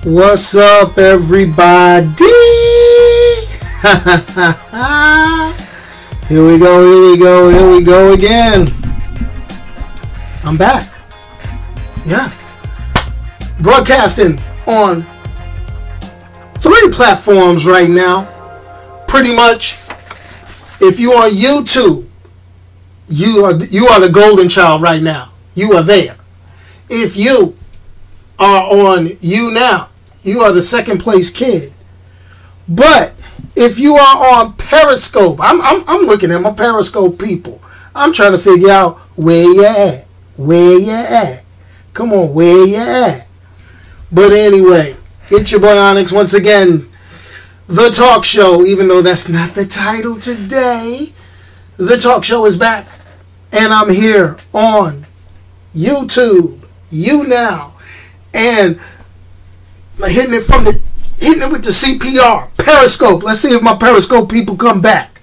What's up, everybody? Here we go again. I'm back. Yeah. Broadcasting on 3 platforms right now. Pretty much, if you're on YouTube, you are the golden child right now. You are there. If you are on YouNow, you are the second place kid. But if you are on Periscope, I'm looking at my Periscope people. I'm trying to figure out where you at. Where you at? Come on, where you at? But anyway, it's your boy Onyx once again. The talk show, even though that's not the title today, the talk show is back. And I'm here on YouTube, YouNow, and hitting it with the CPR, Periscope. Let's see if my Periscope people come back.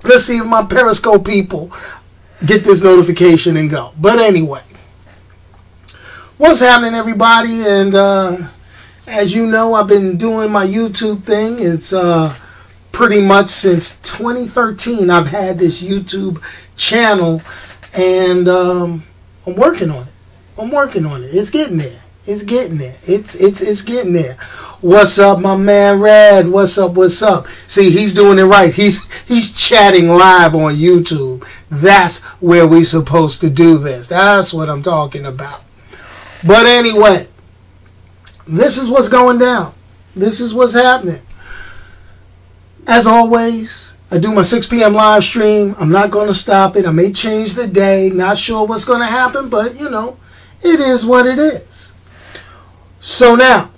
Let's see if my Periscope people get this notification and go. But anyway, what's happening, everybody? And as you know, I've been doing my YouTube thing. It's pretty much since 2013 I've had this YouTube channel, and I'm working on it. It's getting there. It's getting getting there. What's up, my man Red? What's up? See, he's doing it right. He's chatting live on YouTube. That's where we supposed to do this. That's what I'm talking about. But anyway, this is what's going down. This is what's happening. As always, I do my 6 p.m. live stream. I'm not going to stop it. I may change the day. Not sure what's going to happen, but you know, it is what it is. So now,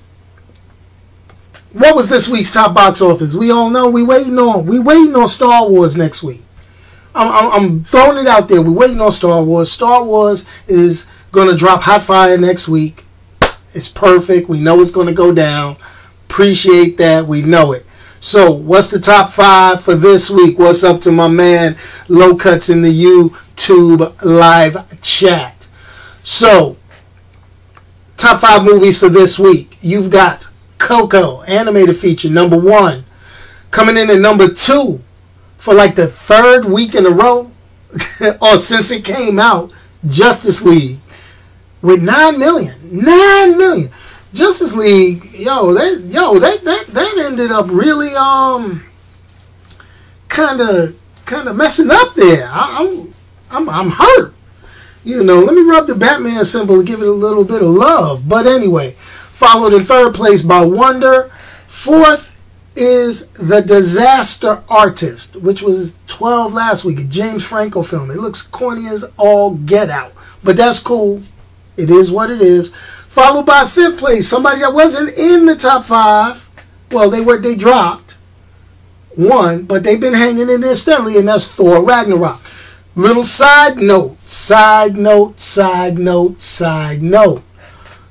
what was this week's top box office? We all know we waiting on Star Wars next week. I'm throwing it out there. We're waiting on Star Wars. Star Wars is going to drop hot fire next week. It's perfect. We know it's going to go down. Appreciate that. We know it. So, what's the top 5 for this week? What's up to my man Low Cuts in the YouTube live chat? So, top 5 movies for this week. You've got Coco, animated feature, number 1. Coming in at number 2 for like the 3rd week in a row, or since it came out, Justice League, with 9 million. 9 million. Justice League, that ended up really kind of messing up there. I'm hurt. You know, let me rub the Batman symbol and give it a little bit of love. But anyway, followed in 3rd place by Wonder. 4th is The Disaster Artist, which was 12 last week, a James Franco film. It looks corny as all get out, but that's cool. It is what it is. Followed by 5th place, somebody that wasn't in the top 5. Well, they dropped 1, but they've been hanging in there steadily, and that's Thor Ragnarok. Little side note.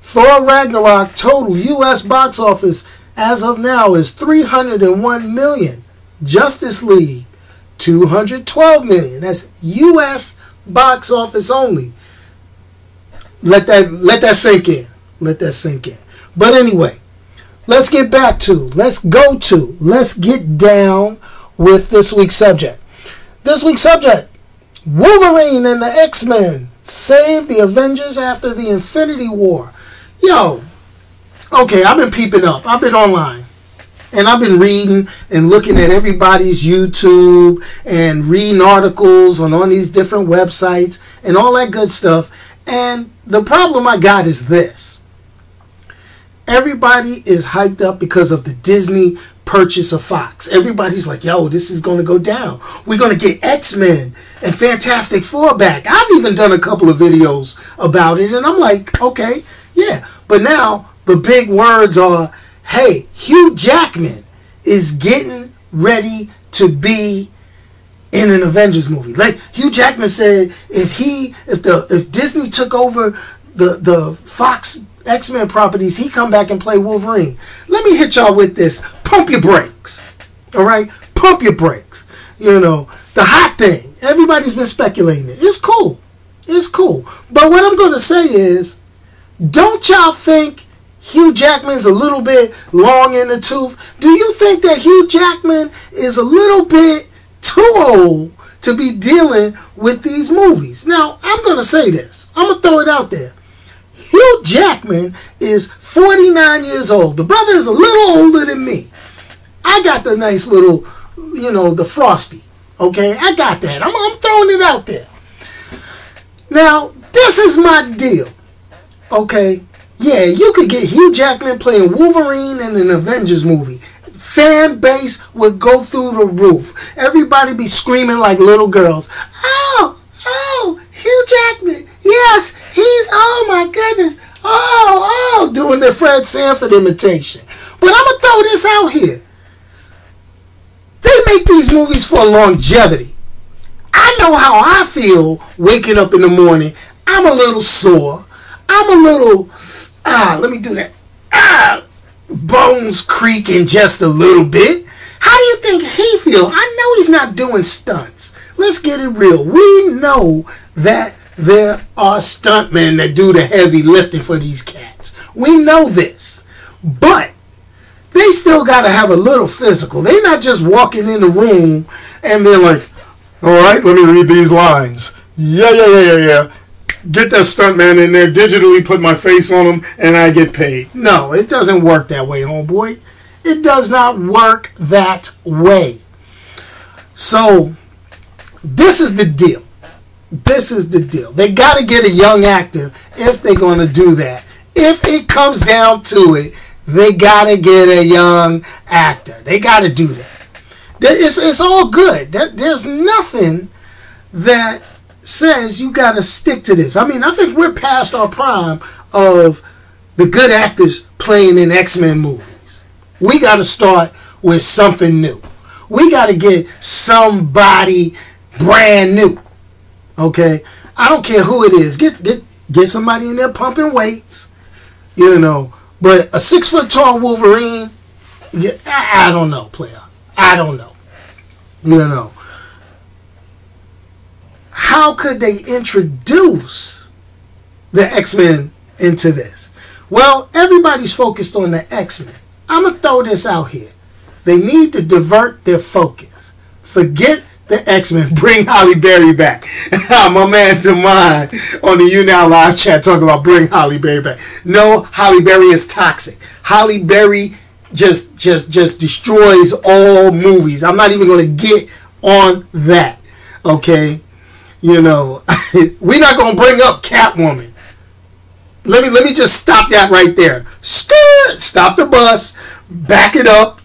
Thor Ragnarok total U.S. box office as of now is $301 million. Justice League, $212 million. That's U.S. box office only. Let that sink in. But anyway, let's get down with this week's subject. Wolverine and the X-Men save the Avengers after the Infinity War. Yo, okay, I've been peeping up. I've been online. And I've been reading and looking at everybody's YouTube and reading articles on these different websites and all that good stuff. And the problem I got is this. Everybody is hyped up because of the Disney purchase of Fox. Everybody's like, yo, this is going to go down. We're going to get X-Men and Fantastic Four back. I've even done a couple of videos about it, and I'm like, okay, yeah. But now the big words are, hey, Hugh Jackman is getting ready to be in an Avengers movie. Like Hugh Jackman said, if Disney took over the Fox X-Men properties, he come back and play Wolverine. Let me hit y'all with this. Pump your brakes. All right? Pump your brakes. You know, the hot thing. Everybody's been speculating it. It's cool. It's cool. But what I'm going to say is, don't y'all think Hugh Jackman's a little bit long in the tooth? Do you think that Hugh Jackman is a little bit too old to be dealing with these movies? Now, I'm going to say this. I'm going to throw it out there. Hugh Jackman is 49 years old. The brother is a little older than me. I got the nice little, the frosty. Okay, I got that. I'm throwing it out there. Now, this is my deal. Okay, yeah, you could get Hugh Jackman playing Wolverine in an Avengers movie. Fan base would go through the roof. Everybody be screaming like little girls. Oh, Hugh Jackman. Yes, oh my goodness. Oh, doing the Fred Sanford imitation. But I'm going to throw this out here. They make these movies for longevity. I know how I feel waking up in the morning. I'm a little sore. I'm a little, let me do that. Bones creaking just a little bit. How do you think he feels? I know he's not doing stunts. Let's get it real. We know that there are stuntmen that do the heavy lifting for these cats. We know this. But they still got to have a little physical. They're not just walking in the room and they're like, all right, let me read these lines. Yeah. Get that stuntman in there, digitally put my face on him, and I get paid. No, it doesn't work that way, homeboy. It does not work that way. So, this is the deal. They got to get a young actor if they're going to do that. If it comes down to it, they got to get a young actor. They got to do that. It's all good. There's nothing that says you got to stick to this. I mean, I think we're past our prime of the good actors playing in X-Men movies. We got to start with something new. We got to get somebody brand new. Okay? I don't care who it is. Get somebody in there pumping weights. But a 6-foot-tall Wolverine, I don't know, player. I don't know. How could they introduce the X-Men into this? Well, everybody's focused on the X-Men. I'm going to throw this out here. They need to divert their focus. Forget the X-Men. Bring Halle Berry back. My man to mine on the You Now live chat talking about bring Halle Berry back. No, Halle Berry is toxic. Halle Berry just destroys all movies. I'm not even going to get on that. Okay? We're not going to bring up Catwoman. Let me just stop that right there. Stop the bus. Back it up.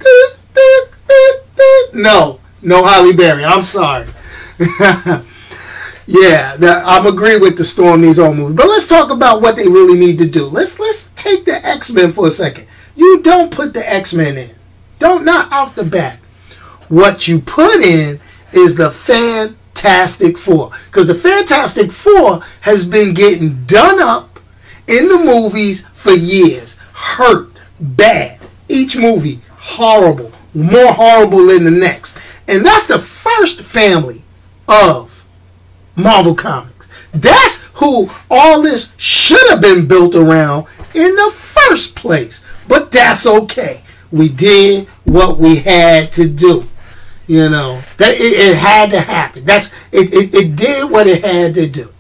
No Halle Berry. I'm sorry. Yeah, I'm agree with the Storm Needs All movies. But let's talk about what they really need to do. Let's take the X-Men for a second. You don't put the X-Men in. Not off the bat. What you put in is the Fantastic Four. Because the Fantastic Four has been getting done up in the movies for years. Hurt. Bad. Each movie, horrible. More horrible than the next. And that's the first family of Marvel Comics. That's who all this should have been built around in the first place. But that's okay. We did what we had to do. It had to happen. It did what it had to do.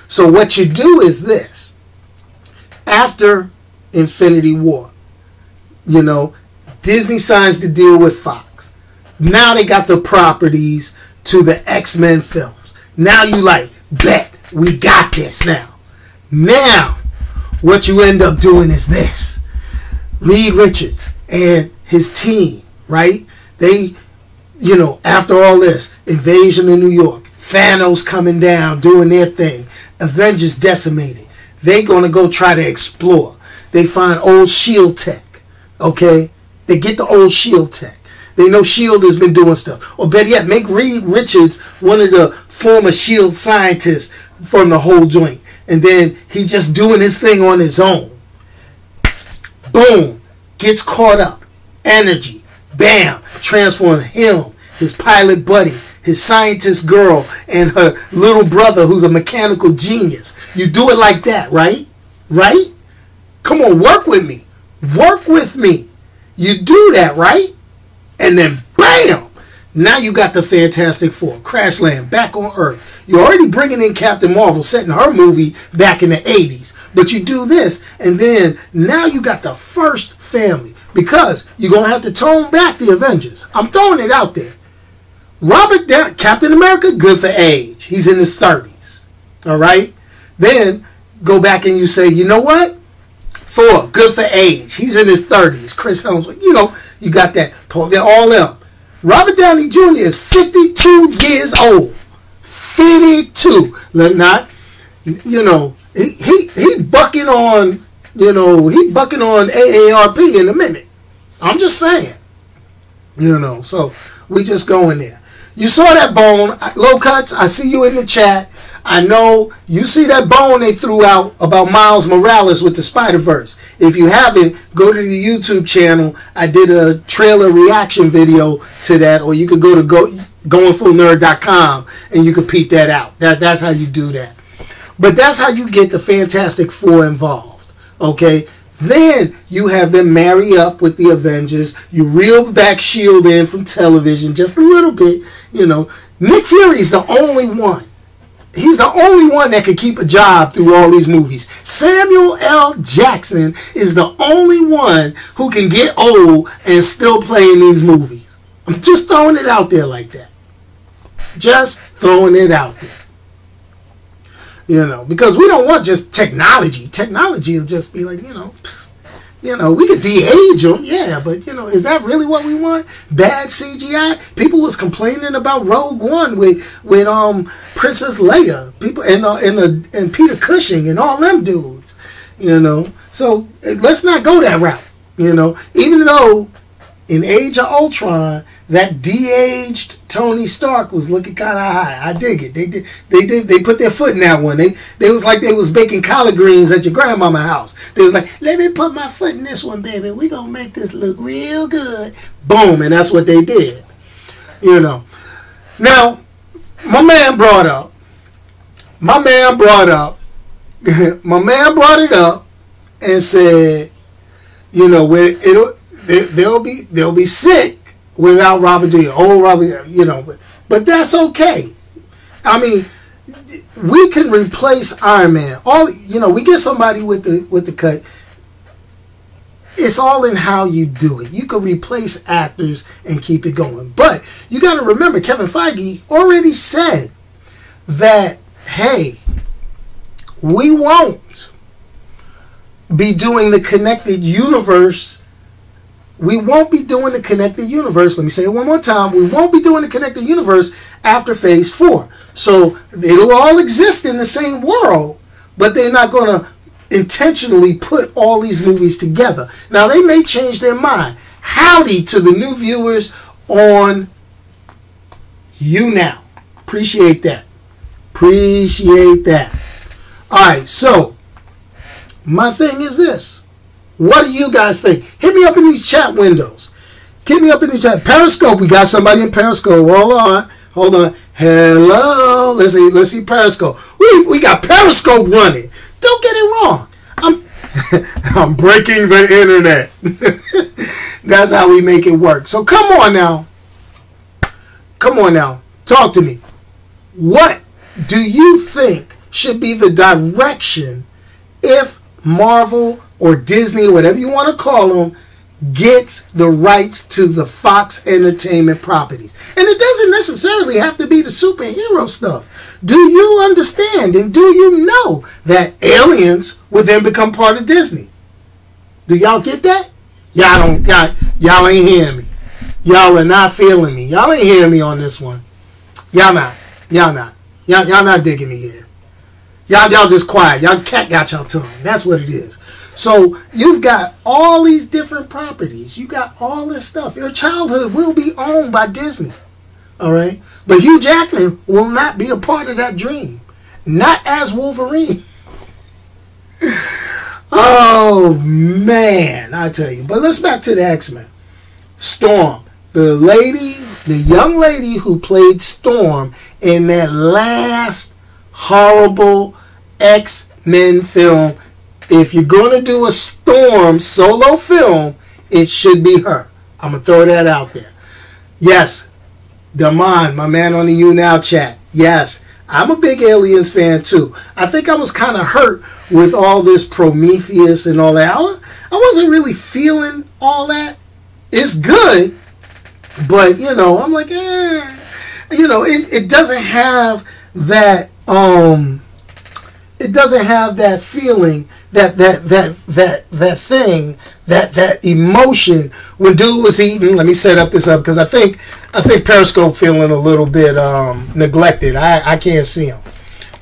So what you do is this. After Infinity War, Disney signs the deal with Fox. Now they got the properties to the X-Men films. Now you bet, we got this now. Now, what you end up doing is this. Reed Richards and his team, right? They, after all this, invasion of New York, Thanos coming down, doing their thing, Avengers decimated. They gonna go try to explore. They find old S.H.I.E.L.D. tech, okay? They get the old S.H.I.E.L.D. tech. They know S.H.I.E.L.D. has been doing stuff. Or better yet, make Reed Richards one of the former S.H.I.E.L.D. scientists from the whole joint. And then he just doing his thing on his own. Boom. Gets caught up. Energy. Bam. Transform him, his pilot buddy, his scientist girl, and her little brother who's a mechanical genius. You do it like that, right? Right? Come on, work with me. Work with me. You do that, right? And then bam! Now you got the Fantastic Four. Crash land back on Earth. You're already bringing in Captain Marvel, setting her movie back in the 80s. But you do this, and then now you got the first family. Because you're going to have to tone back the Avengers. I'm throwing it out there. Captain America, good for age. He's in his 30s. All right? Then go back and you say, you know what? Thor, good for age. He's in his 30s. Chris Hemsworth, you got that. They're all them. Robert Downey Jr. is 52 years old. 52. He bucking on, he bucking on AARP in a minute. I'm just saying. So we just go in there. You saw that bone. Low Cuts, I see you in the chat. I know you see that bone they threw out about Miles Morales with the Spider-Verse. If you haven't, go to the YouTube channel. I did a trailer reaction video to that, or you could go to GoingFullNerd.com and you could peep that out. That's how you do that. But that's how you get the Fantastic Four involved. Okay? Then you have them marry up with the Avengers. You reel back S.H.I.E.L.D. in from television just a little bit. Nick Fury's the only one. He's the only one that could keep a job through all these movies. Samuel L. Jackson is the only one who can get old and still play in these movies. I'm just throwing it out there like that. Just throwing it out there. Because we don't want just technology. Technology will just be like, we could de-age them, yeah, but is that really what we want? Bad CGI. People was complaining about Rogue One with Princess Leia, people and Peter Cushing and all them dudes, So let's not go that route, Even though in Age of Ultron, that de-aged Tony Stark was looking kind of high. I dig it. They put their foot in that one. They was like they was baking collard greens at your grandmama's house. They was like, let me put my foot in this one, baby. We gonna make this look real good. Boom, and that's what they did. Now, my man brought it up and said, they'll be sick without Robert Downey. Old Robert, but that's okay. I mean, we can replace Iron Man. We get somebody with the cut. It's all in how you do it. You can replace actors and keep it going. But you got to remember, Kevin Feige already said that, hey, we won't be doing the connected universe. We won't be doing the connected universe. Let me say it one more time. We won't be doing the connected universe after Phase 4. So it'll all exist in the same world, but they're not going to intentionally put all these movies together. Now, they may change their mind. Howdy to the new viewers on YouNow. Appreciate that. Appreciate that. All right, so my thing is this. What do you guys think? Hit me up in these chat windows. Hit me up in these chat. Periscope. We got somebody in Periscope. Hold on. Hello. Let's see Periscope. We got Periscope running. Don't get it wrong. I'm breaking the internet. That's how we make it work. So come on now. Talk to me. What do you think should be the direction if Marvel or Disney, or whatever you want to call them, gets the rights to the Fox Entertainment properties? And it doesn't necessarily have to be the superhero stuff. Do you understand and do you know that aliens would then become part of Disney? Do y'all get that? Y'all ain't hearing me. Y'all are not feeling me. Y'all ain't hearing me on this one. Y'all not digging me here. Y'all just quiet. Y'all cat got y'all tongue. That's what it is. So you've got all these different properties. You got all this stuff. Your childhood will be owned by Disney. All right? But Hugh Jackman will not be a part of that dream. Not as Wolverine. Oh, man. I tell you. But let's back to the X-Men. Storm. The young lady who played Storm in that last horrible X-Men film. If you're going to do a Storm solo film, it should be her. I'm going to throw that out there. Yes, Damon, my man on the You Now chat. Yes, I'm a big Aliens fan too. I think I was kind of hurt with all this Prometheus and all that. I wasn't really feeling all that. It's good, but, I'm like, it doesn't have that, it doesn't have that feeling, that thing, that emotion when dude was eating. Let me set this up because I think Periscope feeling a little bit neglected. I can't see him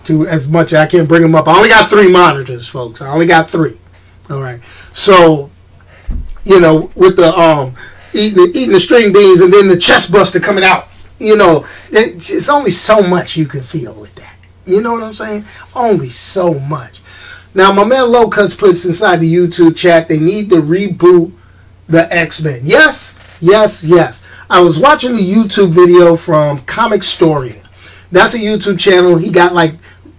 too as much. I can't bring him up. I only got 3 monitors, folks. I only got 3. All right. So, with the eating the string beans and then the chest buster coming out, it's only so much you can feel with that. You know what I'm saying? Only so much. Now, my man Low Cuts puts inside the YouTube chat, they need to reboot the X-Men. Yes. I was watching a YouTube video from Comic Storian. That's a YouTube channel. He got like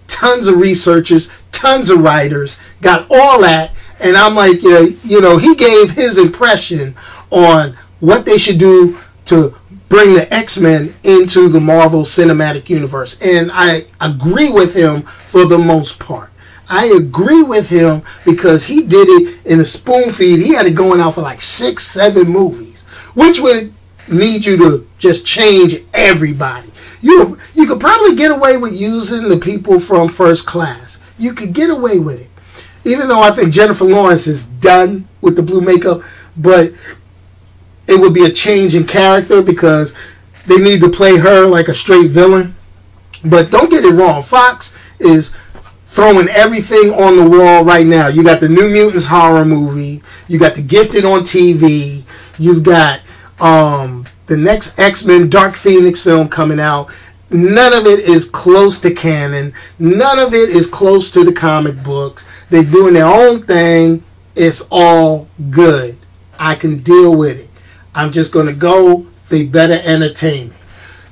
tons of researchers, tons of writers, got all that. And I'm like, he gave his impression on what they should do to bring the X-Men into the Marvel Cinematic Universe. And I agree with him for the most part. I agree with him because he did it in a spoon feed. He had it going out for like 6, 7 movies, which would need you to just change everybody. You could probably get away with using the people from First Class. You could get away with it. Even though I think Jennifer Lawrence is done with the blue makeup, but it would be a change in character because they need to play her like a straight villain. But don't get it wrong. Fox is throwing everything on the wall right now. You got the New Mutants horror movie. You got The Gifted on TV. You've got the next X-Men Dark Phoenix film coming out. None of it is close to canon. None of it is close to the comic books. They're doing their own thing. It's all good. I can deal with it. I'm just going to go. They better entertain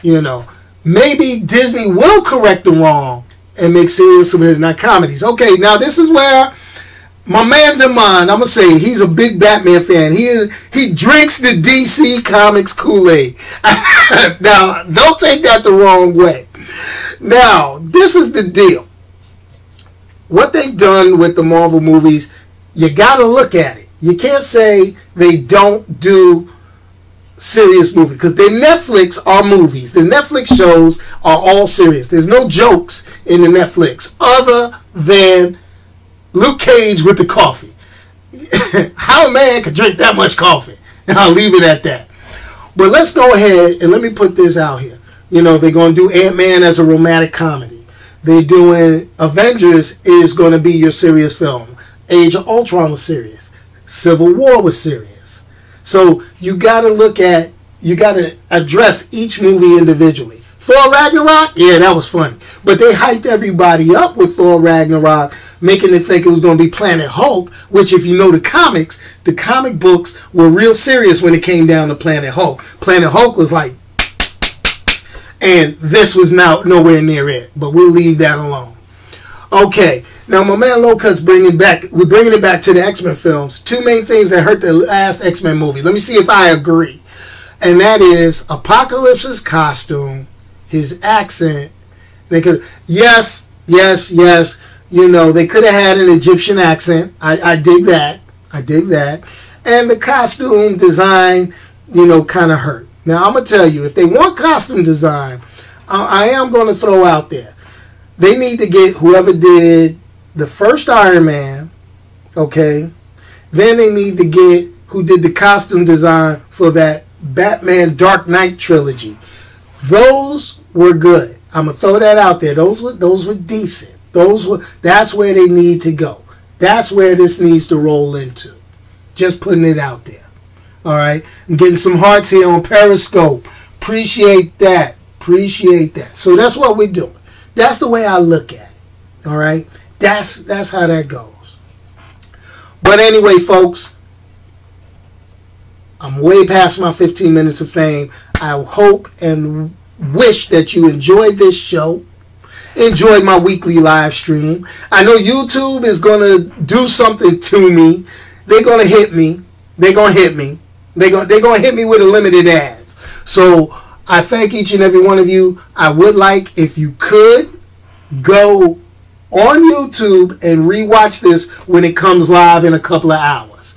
me. Maybe Disney will correct the wrong and make serious superheroes, not comedies. Okay, now this is where my man Damon, I'm going to say, he's a big Batman fan. He drinks the DC Comics Kool-Aid. Now, don't take that the wrong way. Now, this is the deal. What they've done with the Marvel movies, you got to look at it. You can't say they don't do serious movies because the Netflix are movies. The Netflix shows are all serious. There's no jokes in the Netflix other than Luke Cage with the coffee. How a man could drink that much coffee? And I'll leave it at that. But let's go ahead and let me put this out here. They're going to do Ant-Man as a romantic comedy. They're doing Avengers is going to be your serious film. Age of Ultron was serious. Civil War was serious. So you got to address each movie individually. Thor Ragnarok, yeah, that was funny. But they hyped everybody up with Thor Ragnarok, making it think it was going to be Planet Hulk, which if you know the comics, the comic books were real serious when it came down to Planet Hulk. Planet Hulk was like, and this was now nowhere near it. But we'll leave that alone. Okay, now my man Locut's we're bringing it back to the X-Men films. 2 main things that hurt the last X-Men movie. Let me see if I agree. And that is Apocalypse's costume, his accent. They could, yes. They could have had an Egyptian accent. I dig that. And the costume design, kind of hurt. Now, I'm going to tell you, if they want costume design, I am going to throw out there. They need to get whoever did the first Iron Man, okay? Then they need to get who did the costume design for that Batman Dark Knight trilogy. Those were good. I'm going to throw that out there. Those were decent. That's where they need to go. That's where this needs to roll into. Just putting it out there. All right? I'm getting some hearts here on Periscope. Appreciate that. So that's what we're doing. That's the way I look at it. All right? That's how that goes. But anyway, folks, I'm way past my 15 minutes of fame. I hope and wish that you enjoyed this show. Enjoyed my weekly live stream. I know YouTube is going to do something to me. they're gonna hit me. They're gonna hit me. They're gonna hit me with a limited ads. So I thank each and every one of you. I would like, if you could, go on YouTube and rewatch this when it comes live in a couple of hours.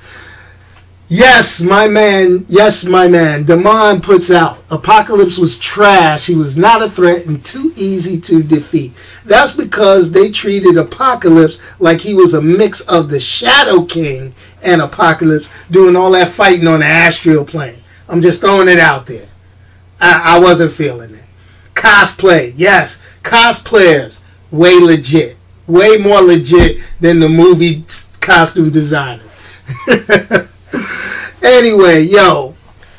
Yes, my man. Damon puts out, Apocalypse was trash. He was not a threat and too easy to defeat. That's because they treated Apocalypse like he was a mix of the Shadow King and Apocalypse, doing all that fighting on the astral plane. I'm just throwing it out there. I wasn't feeling it. Cosplay. Yes, cosplayers. Way legit. Way more legit than the movie costume designers. Anyway, yo,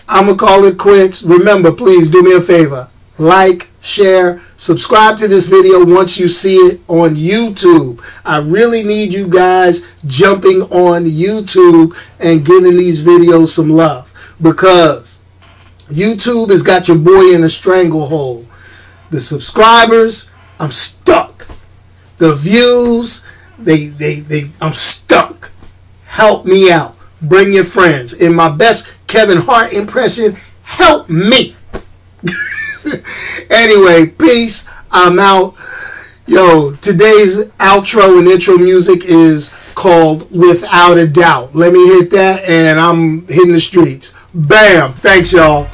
I'm going to call it quits. Remember, please do me a favor. Like, share, subscribe to this video once you see it on YouTube. I really need you guys jumping on YouTube and giving these videos some love, because YouTube has got your boy in a stranglehold. The subscribers, I'm stuck. The views, I'm stuck. Help me out. Bring your friends. In my best Kevin Hart impression, help me. Anyway, peace. I'm out. Yo, today's outro and intro music is called Without a Doubt. Let me hit that and I'm hitting the streets. Bam. Thanks, y'all.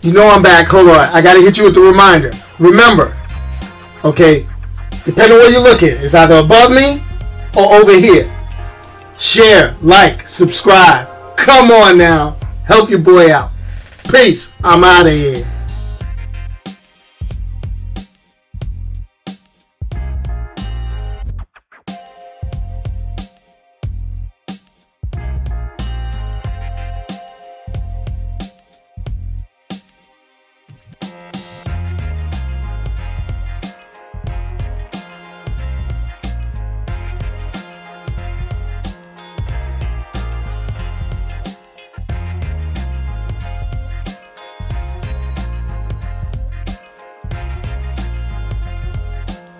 You know I'm back. Hold on. I got to hit you with the reminder. Remember, okay, depending on where you're looking, it's either above me or over here. Share, like, subscribe. Come on now. Help your boy out. Peace. I'm out of here.